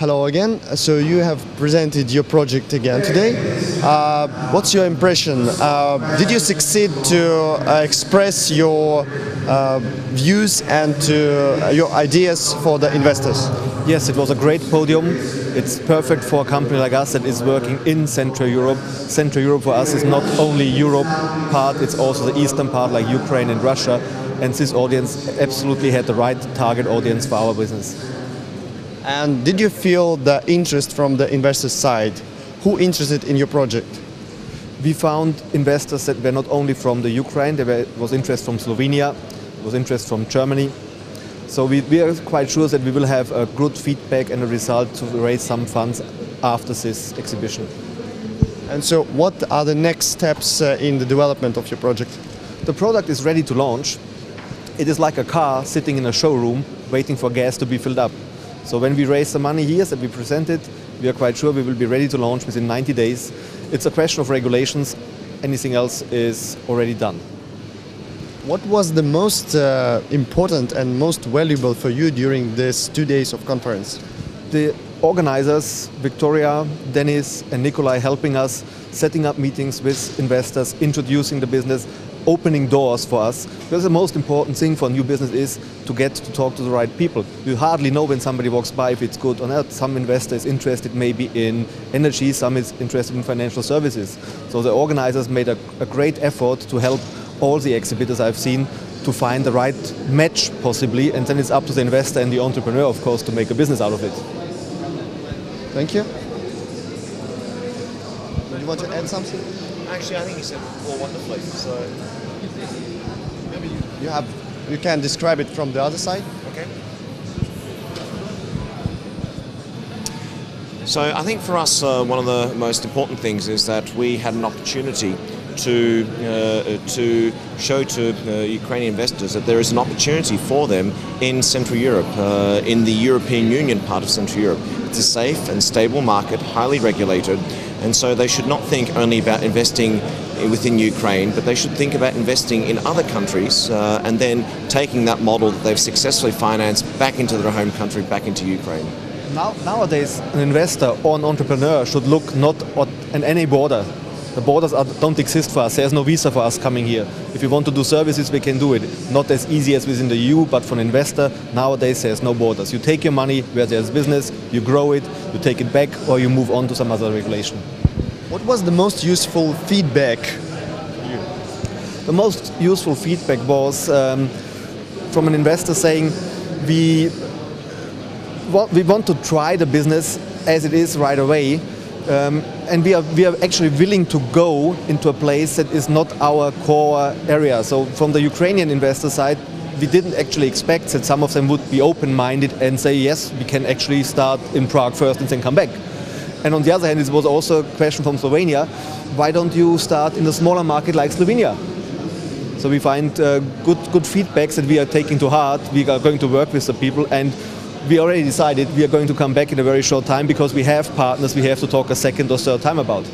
Hello again. So you have presented your project again today. What's your impression? Did you succeed to express your views and your ideas for the investors? Yes, it was a great podium. It's perfect for a company like us that is working in Central Europe. Central Europe for us is not only Europe part, it's also the eastern part like Ukraine and Russia. And this audience absolutely had the right target audience for our business. And did you feel the interest from the investors' side? Who interested in your project? We found investors that were not only from the Ukraine, there was interest from Slovenia, there was interest from Germany. So we are quite sure that we will have a good feedback and a result to raise some funds after this exhibition. And so what are the next steps in the development of your project? The product is ready to launch. It is like a car sitting in a showroom waiting for gas to be filled up. So when we raise the money here that we presented, we are quite sure we will be ready to launch within 90 days. It's a question of regulations. Anything else is already done. What was the most important and most valuable for you during these 2 days of conference? The organizers, Victoria, Dennis and Nikolai, helping us, setting up meetings with investors, introducing the business, opening doors for us. Because the most important thing for a new business is to get to talk to the right people. You hardly know when somebody walks by if it's good or not. Some investor is interested maybe in energy, some is interested in financial services. So the organizers made a great effort to help all the exhibitors I've seen to find the right match possibly, and then it's up to the investor and the entrepreneur, of course, to make a business out of it. Thank you. Do you want to add something? Actually, I think you said all wonderfully. So maybe you can describe it from the other side. okay. So I think for us, one of the most important things is that we had an opportunity to show to Ukrainian investors that there is an opportunity for them in Central Europe, in the European Union part of Central Europe. It's a safe and stable market, highly regulated, and so they should not think only about investing within Ukraine, but they should think about investing in other countries and then taking that model that they've successfully financed back into their home country, back into Ukraine. Nowadays, an investor or an entrepreneur should look not at any border. The borders don't exist for us. There's no visa for us coming here. If you want to do services, we can do it. Not as easy as within the EU, but for an investor, nowadays there's no borders. You take your money where there's business, you grow it, you take it back, or you move on to some other regulation. What was the most useful feedback? The most useful feedback was from an investor saying, we want to try the business as it is right away. And we are actually willing to go into a place that is not our core area. So from the Ukrainian investor side, we didn't actually expect that some of them would be open-minded and say, yes, we can actually start in Prague first and then come back. And on the other hand, it was also a question from Slovenia, why don't you start in a smaller market like Slovenia? So we find good feedbacks that we are taking to heart. We are going to work with the people, and we already decided we are going to come back in a very short time because we have partners we have to talk a second or third time about.